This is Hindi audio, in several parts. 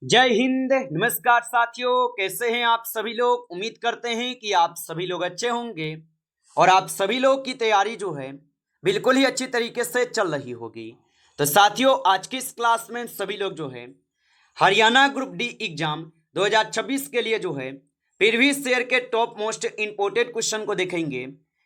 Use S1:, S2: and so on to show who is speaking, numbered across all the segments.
S1: जय हिंद। नमस्कार साथियों, कैसे हैं आप सभी लोग। उम्मीद करते हैं कि आप सभी लोग अच्छे होंगे और आप सभी लोग की तैयारी जो है बिल्कुल ही अच्छी तरीके से चल रही होगी। तो साथियों, आज की इस क्लास में सभी लोग जो है हरियाणा ग्रुप डी एग्जाम 2026 के लिए जो है प्रीवियस ईयर के टॉप मोस्ट इंपोर्टेड क्वेश्चन को देखेंगे,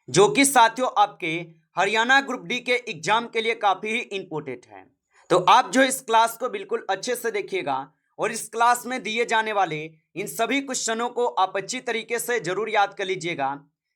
S1: जो कि साथियों आपके हरियाणा ग्रुप डी के एग्जाम के लिए काफी ही इंपोर्टेंट है। तो आप जो इस क्लास को बिल्कुल अच्छे से देखिएगा और इस क्लास में दिए जाने वाले इन सभी क्वेश्चनों को आप अच्छी तरीके से जरूर याद कर लीजिएगा,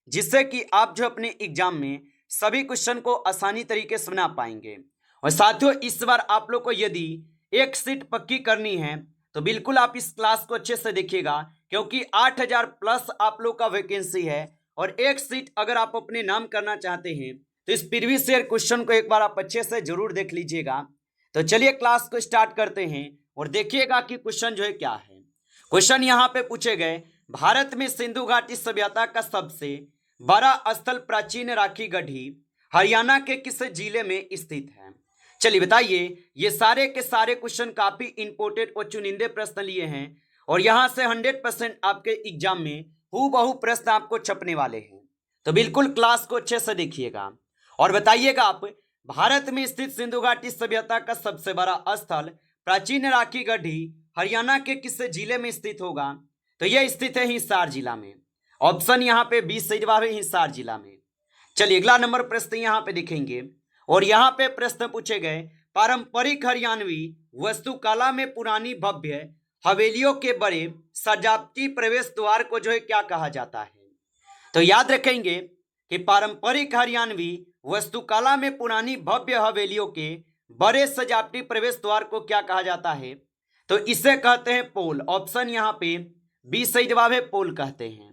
S1: जिससे कि आप जो अपने एग्जाम में सभी क्वेश्चन को आसानी तरीके से बना पाएंगे। और साथियों, इस बार आप लोग को यदि एक सीट पक्की करनी है तो बिल्कुल आप इस क्लास को अच्छे से देखिएगा, क्योंकि 8000 प्लस आप लोग का वैकेंसी है और एक सीट अगर आप अपने नाम करना चाहते हैं तो इस प्रीवियस ईयर क्वेश्चन को एक बार आप अच्छे से जरूर देख लीजिएगा। तो चलिए क्लास को स्टार्ट करते हैं और देखिएगा कि क्वेश्चन जो है क्या है। क्वेश्चन यहाँ पे पूछे गए, भारत में सिंधु घाटी सभ्यता का सबसे बड़ा स्थल प्राचीन राखी गढ़ी हरियाणा के किस जिले में स्थित है। चलिए बताइए। ये सारे के सारे क्वेश्चन काफी इंपोर्टेंट और चुनिंदे प्रश्न लिए हैं और यहाँ से 100% आपके एग्जाम में हूबहू प्रश्न आपको छपने वाले हैं। तो बिल्कुल क्लास को अच्छे से देखिएगा और बताइएगा आप, भारत में स्थित सिंधु घाटी सभ्यता का सबसे बड़ा स्थल प्राचीन राखी गढ़ी हरियाणा के किस जिले में स्थित होगा। तो यह स्थित है हिसार जिला में। ऑप्शन यहाँ पे 20 सही जवाब है, हिसार जिला में। चलिए अगला नंबर प्रश्न यहाँ पे देखेंगे और यहाँ पे प्रश्न पूछे गए, पारंपरिक हरियाणवी वास्तुकला में पुरानी भव्य हवेलियों के बड़े सजावटी प्रवेश द्वार को जो है क्या कहा जाता है। तो याद रखेंगे कि पारंपरिक हरियाणवी वास्तुकला में पुरानी भव्य हवेलियों के बड़े सजावटी प्रवेश द्वार को क्या कहा जाता है। तो इसे कहते हैं पोल। ऑप्शन यहाँ पे 20 सही जवाब है, पोल कहते हैं।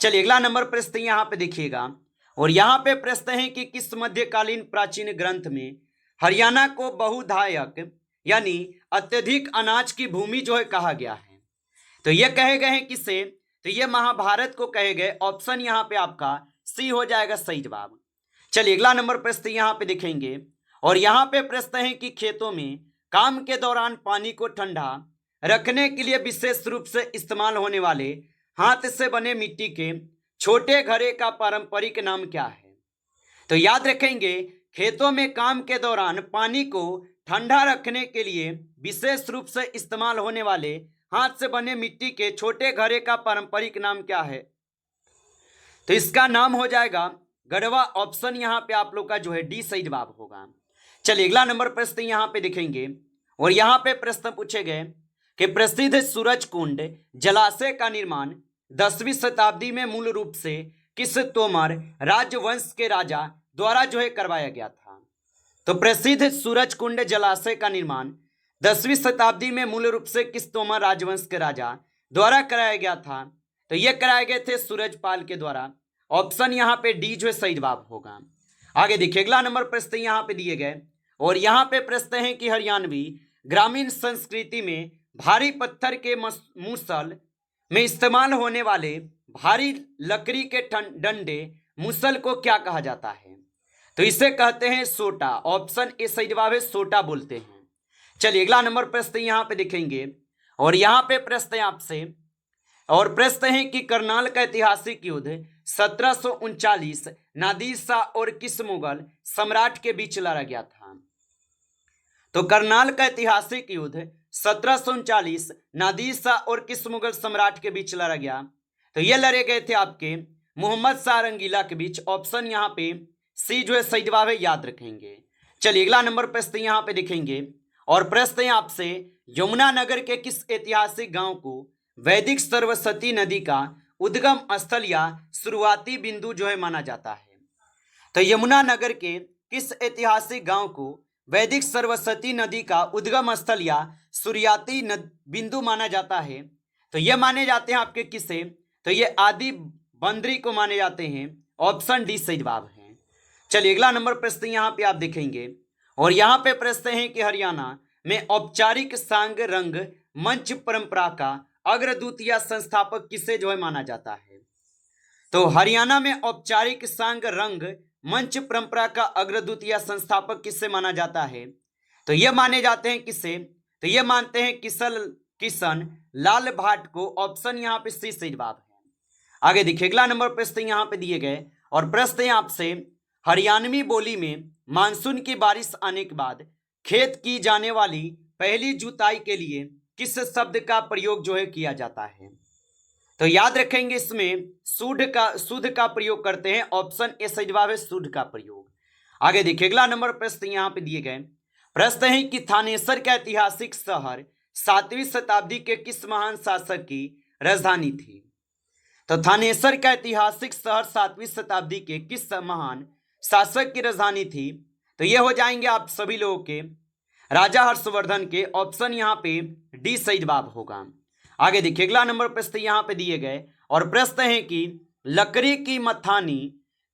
S1: चलिए अगला नंबर प्रश्न यहाँ पे देखिएगा और यहाँ पे प्रश्न है कि किस मध्यकालीन प्राचीन ग्रंथ में हरियाणा को बहुधायक यानी अत्यधिक अनाज की भूमि जो है कहा गया है। तो ये कहे गए हैं किसे, तो ये महाभारत को कहे गए। ऑप्शन यहाँ पे आपका सी हो जाएगा सही जवाब। चलिए अगला नंबर प्रश्न यहाँ पे देखेंगे और यहाँ पे प्रश्न है कि खेतों में काम के दौरान पानी को ठंडा रखने के लिए विशेष रूप से इस्तेमाल होने वाले हाथ से बने मिट्टी के छोटे घड़े का पारंपरिक नाम क्या है। तो याद रखेंगे, खेतों में काम के दौरान पानी को ठंडा रखने के लिए विशेष रूप से इस्तेमाल होने वाले हाथ से बने मिट्टी के छोटे घड़े का पारंपरिक नाम क्या है। तो इसका नाम हो जाएगा गढ़वा। ऑप्शन यहाँ पे आप लोग का जो है डी सही जवाब होगा। चलिए अगला नंबर प्रश्न यहाँ पे देखेंगे और यहाँ पे प्रश्न पूछे गए कि प्रसिद्ध सूरज कुंड जलाशय का निर्माण 10वीं शताब्दी में मूल रूप से किस तोमर राजवंश के राजा द्वारा जो है करवाया गया था। तो प्रसिद्ध सूरज कुंड जलाशय का निर्माण 10वीं शताब्दी में मूल रूप से किस तोमर राजवंश के राजा द्वारा कराया गया था। तो ये कराए गए थे सूरजपाल के द्वारा। ऑप्शन यहाँ पे डी जो है सही जवाब होगा। आगे देखिए अगला नंबर प्रश्न यहाँ पे दिए गए और यहाँ पे प्रश्न है कि हरियाणवी ग्रामीण संस्कृति में भारी पत्थर के मूसल में इस्तेमाल होने वाले भारी लकड़ी के डंडे मूसल को क्या कहा जाता है। तो इसे कहते हैं सोटा। ऑप्शन ए सही जवाब है, सोटा बोलते हैं। चलिए अगला नंबर प्रश्न यहाँ पे देखेंगे और यहाँ पे प्रश्न है आपसे और प्रश्न है कि करनाल का ऐतिहासिक युद्ध 1739 नादिर शाह और किस मुगल सम्राट के बीच लड़ा गया था। तो करनाल का ऐतिहासिक युद्ध 1739 नादिर शाह और किस मुगल सम्राट के बीच लड़ा गया। तो ये लड़े गए थे आपके मोहम्मद शाह रंगीला के बीच। ऑप्शन यहाँ पे सी जो है सही जवाब है, याद रखेंगे। चलिए अगला नंबर प्रश्न यहाँ पे देखेंगे और प्रश्न है आपसे, यमुनानगर के किस ऐतिहासिक गांव को वैदिक सरस्वती नदी का उद्गम स्थल या शुरुआती बिंदु जो है माना जाता है। तो यमुनानगर के किस ऐतिहासिक गांव को वैदिक सरस्वती नदी का उद्गम स्थल या शुरुआती बिंदु माना जाता है। तो ये माने जाते हैं आपके किसे, तो ये आदि बंदरी को माने जाते हैं। ऑप्शन डी सही जवाब है। चलिए अगला नंबर प्रश्न यहाँ पे आप देखेंगे और यहाँ पे प्रश्न है कि हरियाणा में औपचारिक सांग रंग मंच परंपरा का अग्रदूत या संस्थापक किसे जो है माना जाता है। तो हरियाणा में औपचारिक सांग रंग मंच परंपरा का अग्रदूत या संस्थापक किससे माना जाता है। तो ये माने जाते हैं किससे, तो ये मानते हैं किशन लाल भाट को। ऑप्शन यहाँ पे सी सही जवाब है। आगे देखिए अगला नंबर प्रश्न यहाँ पे दिए गए और प्रश्न है आपसे, हरियाणवी बोली में मानसून की बारिश आने के बाद खेत की जाने वाली पहली जुताई के लिए किस शब्द का प्रयोग जो है किया जाता है? तो याद रखेंगे इसमें शुद्ध का प्रयोग करते हैं। ऑप्शन ए सही जवाब है, शुद्ध का प्रयोग। आगे देखिए अगला नंबर प्रश्न यहाँ पे दिए गए प्रश्न है कि थानेसर का ऐतिहासिक शहर 7वीं शताब्दी के किस महान शासक की राजधानी थी? तो थानेसर का ऐतिहासिक शहर 7वीं शताब्दी के किस महान शासक की राजधानी थी? तो ये हो जाएंगे आप सभी लोगों के राजा हर्षवर्धन के। ऑप्शन यहाँ पे डी सही जवाब होगा। आगे देखिए अगला नंबर प्रश्न यहाँ पे दिए गए और प्रश्न है कि लकड़ी की मथानी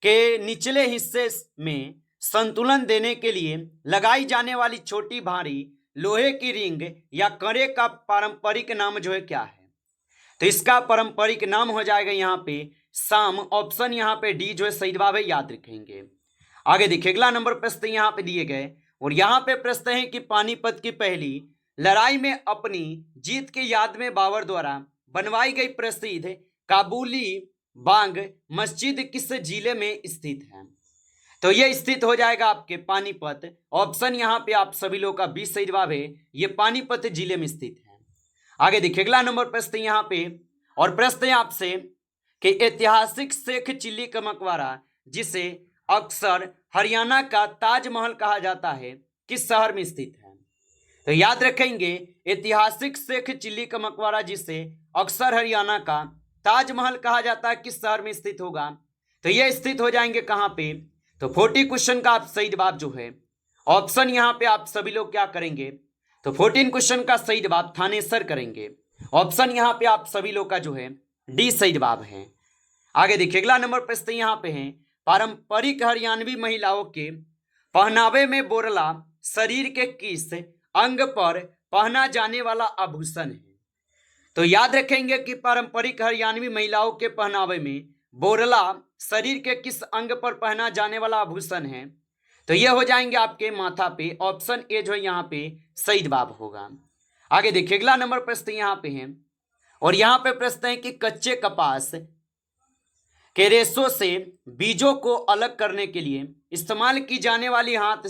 S1: के निचले हिस्से में संतुलन देने के लिए लगाई जाने वाली छोटी भारी लोहे की रिंग या कड़े का पारंपरिक नाम जो है क्या है? तो इसका पारंपरिक नाम हो जाएगा यहाँ पे साम। ऑप्शन यहाँ पे डी जो है सही जवाब है, याद रखेंगे। आगे देखिए अगला नंबर प्रश्न यहाँ पे दिए गए और यहाँ पे प्रश्न है कि पानीपत की पहली लड़ाई में अपनी जीत की याद में बाबर द्वारा बनवाई गई प्रसिद्ध काबुली बाग मस्जिद किस जिले में स्थित है? तो ये स्थित हो जाएगा आपके पानीपत। ऑप्शन यहाँ पे आप सभी लोग का 20 सही जवाब है, ये पानीपत जिले में स्थित है। आगे देखिए अगला नंबर प्रश्न यहाँ पे और प्रश्न है आपसे कि ऐतिहासिक शेख चिल्ली का मकबरा जिसे अक्सर हरियाणा का ताजमहल कहा जाता है किस शहर में स्थित है? तो याद रखेंगे ऐतिहासिक शेख चिल्ली का मकबरा जिसे अक्सर हरियाणा का ताजमहल कहा जाता है किस शहर में स्थित होगा? तो यह स्थित हो जाएंगे कहाँ पे? तो 40 क्वेश्चन का आप सही जवाब जो है ऑप्शन यहाँ पे आप सभी लोग क्या करेंगे? तो 14 क्वेश्चन का सही जवाब थानेसर करेंगे। ऑप्शन यहाँ पे आप सभी लोग का जो है डी सही जवाब है। आगे देखिए अगला नंबर प्रश्न यहाँ पे है, पारंपरिक हरियाणवी महिलाओं के पहनावे में बोरला शरीर के किस अंग पर पहना जाने वाला आभूषण है? तो याद रखेंगे कि पारंपरिक हरियाणवी महिलाओं के पहनावे में बोरला शरीर के किस अंग पर पहना जाने वाला आभूषण है? तो ये हो जाएंगे आपके माथा पे। ऑप्शन ए जो है यहाँ पे सही जवाब होगा। आगे देखिए अगला नंबर प्रश्न यहाँ पे है और यहाँ पे प्रश्न है कि कच्चे कपास के रेशों से बीजों को अलग करने के लिए इस्तेमाल की जाने वाली हाथ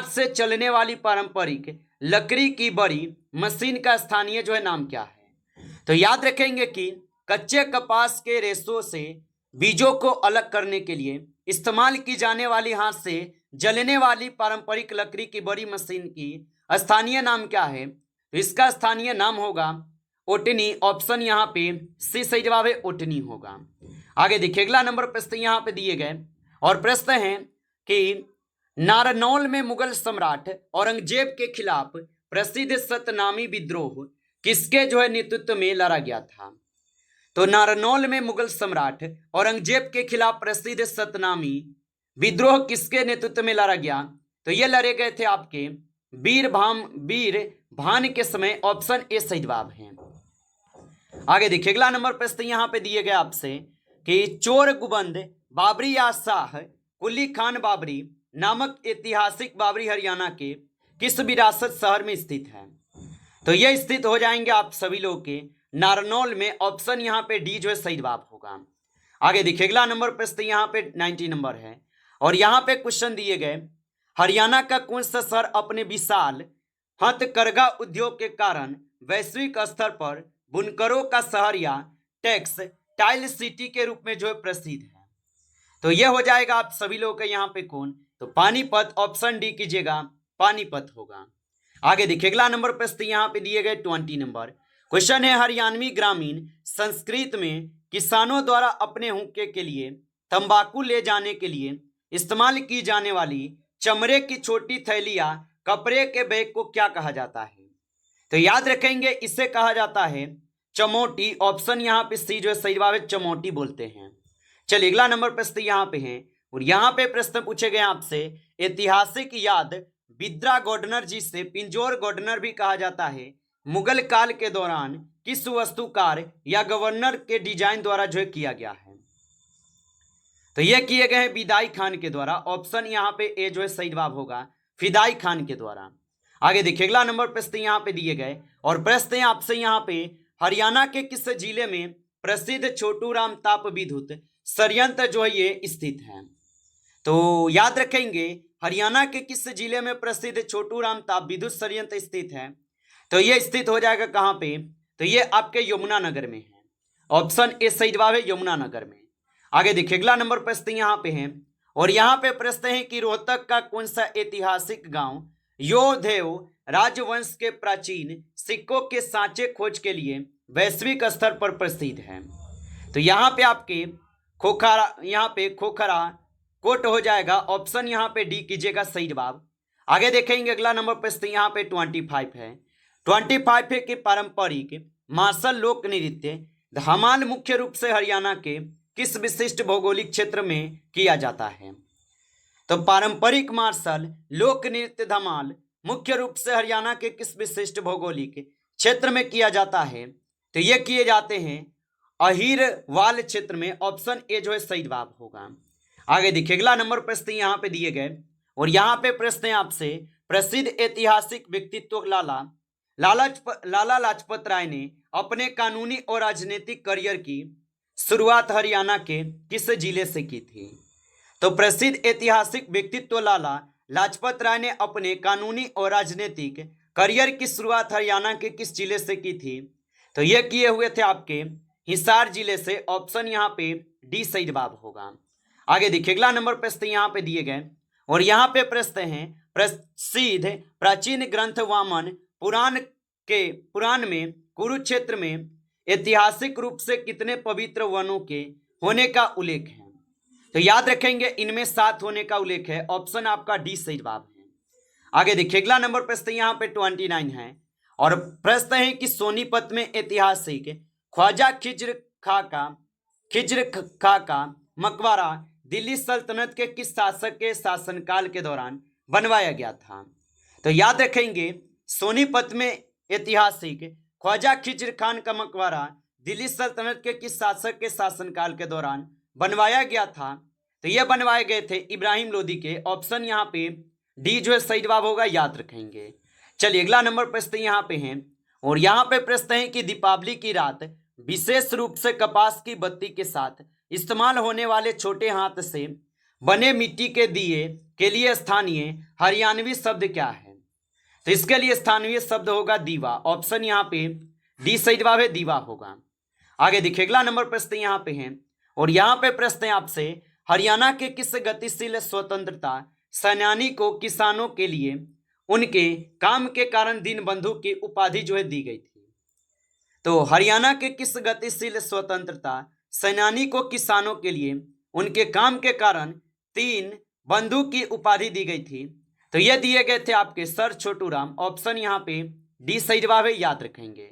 S1: से चलने वाली पारंपरिक लकड़ी की बड़ी मशीन का स्थानीय जो है नाम क्या है? तो याद रखेंगे कि कच्चे कपास के रेशों से बीजों को अलग करने के लिए इस्तेमाल की जाने वाली हाथ से जलने वाली पारंपरिक लकड़ी की बड़ी मशीन की स्थानीय नाम क्या है? तो इसका स्थानीय नाम होगा ओटनी। ऑप्शन यहाँ पे सी सही जवाब है, ओटनी होगा। आगे देखिए अगला नंबर प्रश्न यहाँ पे दिए गए और प्रश्न है कि नारनौल में मुगल सम्राट औरंगजेब के खिलाफ प्रसिद्ध सतनामी विद्रोह किसके जो है नेतृत्व में लड़ा गया था? तो नारनौल में मुगल सम्राट औरंगजेब के खिलाफ प्रसिद्ध सतनामी विद्रोह किसके नेतृत्व में लड़ा गया? तो ये लड़े गए थे आपके वीर भान के समय। ऑप्शन ए सही जवाब है। आगे देखिए अगला नंबर प्रश्न यहाँ पे दिए गए आपसे कि चोर गुबंद बाबरी या शाह कुली खान बाबरी नामक ऐतिहासिक बाबरी हरियाणा के किस विरासत शहर में स्थित है? तो यह स्थित हो जाएंगे आप सभी लोग के नारनौल में। ऑप्शन यहाँ पे डी जो है सही जवाब होगा। आगे देखिए अगला नंबर प्रश्न यहाँ पे 90 नंबर है और यहाँ पे क्वेश्चन दिए गए, हरियाणा का कौन सा शहर अपने विशाल हथकरघा उद्योग के कारण वैश्विक स्तर पर बुनकरों का शहर या टेक्सटाइल सिटी के रूप में जो है प्रसिद्ध है? तो यह हो जाएगा आप सभी लोग के यहाँ पे कौन? तो पानीपत। ऑप्शन डी कीजिएगा, पानीपत होगा। आगे देखिए अगला नंबर प्रश्न यहाँ पे दिए गए 20 नंबर क्वेश्चन है, हरियाणवी ग्रामीण संस्कृत में किसानों द्वारा अपने हुक्के के लिए तंबाकू ले जाने के लिए इस्तेमाल की जाने वाली चमड़े की छोटी थैली या कपड़े के बैग को क्या कहा जाता है? तो याद रखेंगे इसे कहा जाता है चमोटी। ऑप्शन यहाँ पे सी जो है सही जवाब है, चमोटी बोलते हैं। चलिए अगला नंबर प्रश्न यहाँ पे है और यहाँ पे प्रश्न पूछे गए आपसे, ऐतिहासिक याद बिद्रा गवर्नर जिसे पिंजौर गवर्नर भी कहा जाता है, मुगल काल के दौरान किस वस्तुकार या गवर्नर के डिजाइन द्वारा जो है किया गया है? तो यह किए गए हैं फिदाई खान के द्वारा। ऑप्शन यहाँ पे ए जो है सही जवाब होगा, फिदाई खान के द्वारा। आगे देखिए अगला नंबर प्रश्न यहाँ पे दिए गए और प्रश्न है आपसे यहाँ पे हरियाणा के किस जिले में प्रसिद्ध छोटू राम ताप विद्युत संयंत्र जो है ये स्थित है। तो याद रखेंगे हरियाणा के किस जिले में प्रसिद्ध छोटू राम ताप विद्युत संयंत्र स्थित है। तो ये स्थित हो जाएगा कहाँ पे, तो ये आपके यमुनानगर में है। ऑप्शन ए सही जवाब है यमुनानगर में। आगे देखिए अगला नंबर प्रश्न यहाँ पे है और यहाँ पे प्रश्न है कि रोहतक का कौन सा ऐतिहासिक गांव योधेव राजवंश के प्राचीन सिक्कों के सांचे खोज के लिए वैश्विक स्तर पर प्रसिद्ध है। तो यहाँ पे आपके खोखरा कोट हो जाएगा। ऑप्शन यहाँ पे डी कीजिएगा सही जवाब। आगे देखेंगे अगला नंबर प्रश्न यहाँ पे 25 है। 25 है कि पारंपरिक मार्शल लोक नृत्य धमाल मुख्य रूप से हरियाणा के किस विशिष्ट भौगोलिक क्षेत्र में किया जाता है। तो पारंपरिक मार्शल लोक नृत्य धमाल मुख्य रूप से हरियाणा के किस विशिष्ट भौगोलिक क्षेत्र में किया जाता है। तो ये किए जाते हैं अहीरवाल क्षेत्र में। ऑप्शन ए जो है सही जवाब होगा। आगे देखिए अगला नंबर प्रश्न यहाँ पे दिए गए और यहाँ पे प्रश्न है आपसे प्रसिद्ध ऐतिहासिक व्यक्तित्व लाला लाजपत राय ने अपने कानूनी और राजनीतिक करियर की शुरुआत हरियाणा के किस जिले से की थी। तो प्रसिद्ध ऐतिहासिक व्यक्तित्व लाला लाजपत राय ने अपने कानूनी और राजनीतिक करियर की शुरुआत हरियाणा के किस जिले से की थी। तो ये किए हुए थे आपके हिसार जिले से। ऑप्शन यहाँ पे डी सही जवाब होगा। आगे देखिए अगला नंबर प्रश्न यहाँ पे दिए गए और यहाँ पे प्रश्न है प्रसिद्ध प्राचीन ग्रंथ वामन पुराण में कुरुक्षेत्र में ऐतिहासिक रूप से कितने पवित्र वनों के होने का उल्लेख है। तो याद रखेंगे इनमें 7 होने का उल्लेख है। ऑप्शन आपका डी सही जवाब है। आगे देखिए अगला नंबर प्रश्न यहाँ पे 29 है और प्रश्न है कि सोनीपत में ऐतिहासिक ख्वाजा खिज्र खा का मकबरा दिल्ली सल्तनत के किस शासक के शासनकाल के दौरान बनवाया गया था। तो याद रखेंगे सोनीपत में ऐतिहासिक ख्वाजा खिज्र खान का मकबरा दिल्ली सल्तनत के किस शासक के शासनकाल के दौरान बनवाया गया था। तो यह बनवाए गए थे इब्राहिम लोदी के। ऑप्शन यहाँ पे डी जो है सही जवाब होगा, याद रखेंगे। चलिए अगला नंबर प्रश्न यहाँ पे है और यहाँ पे प्रश्न है कि दीपावली की रात विशेष रूप से कपास की बत्ती के साथ इस्तेमाल होने वाले छोटे हाथ से बने मिट्टी के दिए के लिए स्थानीय हरियाणवी शब्द क्या है। तो इसके लिए स्थानीय शब्द होगा दीवा। ऑप्शन यहाँ पे डी सही जवाब है, दीवा होगा। आगे देखिए अगला नंबर प्रश्न यहाँ पे है और यहाँ पे प्रश्न है आपसे हरियाणा के किस गतिशील स्वतंत्रता सेनानी को किसानों के लिए उनके काम के कारण दीनबंधु की उपाधि जो है दी गई थी। तो हरियाणा के किस गतिशील स्वतंत्रता सेनानी को किसानों के लिए उनके काम के कारण तीन बंधु की उपाधि दी गई थी। तो ये दिए गए थे आपके सर छोटू राम। ऑप्शन यहाँ पे डी सही जवाब है, याद रखेंगे।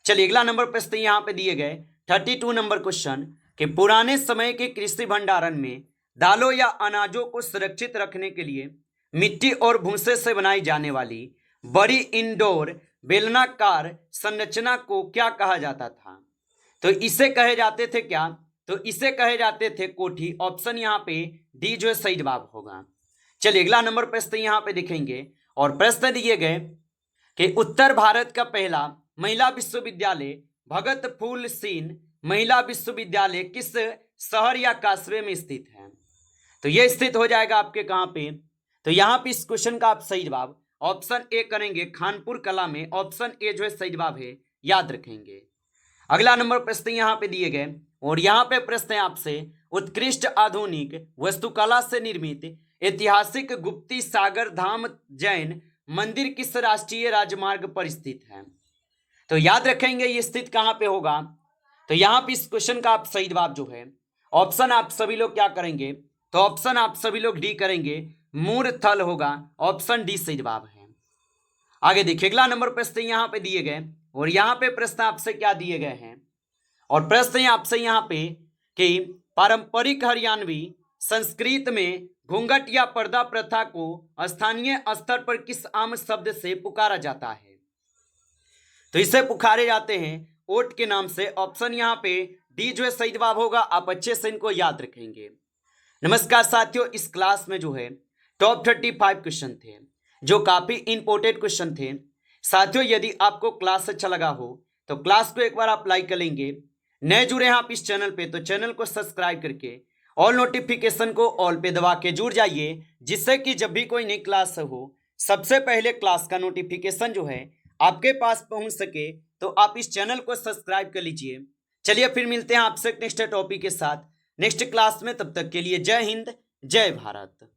S1: चलिए अगला नंबर प्रश्न यहाँ पे दिए गए 32 नंबर क्वेश्चन कि पुराने समय के कृषि भंडारण में दालों या अनाजों को सुरक्षित रखने के लिए मिट्टी और भूसे से बनाई जाने वाली बड़ी इंडोर बेलनाकार संरचना को क्या कहा जाता था। तो इसे कहे जाते थे क्या, तो इसे कहे जाते थे कोठी। ऑप्शन यहाँ पे डी जो है सही जवाब होगा। चलिए अगला नंबर प्रश्न यहाँ पे दिखेंगे और प्रश्न दिए गए कि उत्तर भारत का पहला महिला विश्वविद्यालय भगत फूल सिंह महिला विश्वविद्यालय किस शहर या कस्बे में स्थित है। तो यह स्थित हो जाएगा आपके कहाँ पे, तो यहाँ पे इस क्वेश्चन का आप सही जवाब ऑप्शन ए करेंगे, खानपुर कला में। ऑप्शन ए जो है सही जवाब है, याद रखेंगे। अगला नंबर प्रश्न यहाँ पे दिए गए और यहाँ पे प्रश्न है आपसे उत्कृष्ट आधुनिक वास्तुकला से निर्मित ऐतिहासिक गुप्ती सागर धाम जैन मंदिर किस राष्ट्रीय राजमार्ग पर स्थित है। तो याद रखेंगे ये स्थित कहाँ पे होगा। तो यहाँ पे इस क्वेश्चन का आप सही जवाब जो है ऑप्शन आप सभी लोग क्या करेंगे, तो ऑप्शन आप सभी लोग डी करेंगे, मूरथल होगा। ऑप्शन डी सही जवाब है। आगे देखिए अगला नंबर प्रश्न यहाँ पे दिए गए और यहाँ पे प्रश्न आपसे क्या दिए गए हैं और प्रश्न आपसे यहाँ पे कि पारंपरिक हरियाणवी संस्कृत में घूंघट या पर्दा प्रथा को स्थानीय स्तर पर किस आम शब्द से पुकारा जाता है। तो इसे पुकारे जाते हैं ओट के नाम से। ऑप्शन यहाँ पे डी जो है सही जवाब होगा। आप अच्छे से इनको याद रखेंगे। नमस्कार साथियों, इस क्लास में जो है टॉप 35 क्वेश्चन थे। जो काफी इंपॉर्टेंट क्वेश्चन थे। साथियों, यदि आपको क्लास अच्छा लगा हो तो क्लास को एक बार आप लाइक कर लेंगे। नए जुड़े हैं आप इस चैनल पे तो चैनल को सब्सक्राइब करके ऑल नोटिफिकेशन को ऑल पे दबा के जुड़ जाइए, जिससे कि जब भी कोई नई क्लास हो सबसे पहले क्लास का नोटिफिकेशन जो है आपके पास पहुंच सके। तो आप इस चैनल को सब्सक्राइब कर लीजिए। चलिए फिर मिलते हैं आपसे नेक्स्ट टॉपिक के साथ नेक्स्ट क्लास में। तब तक के लिए जय हिंद, जय भारत।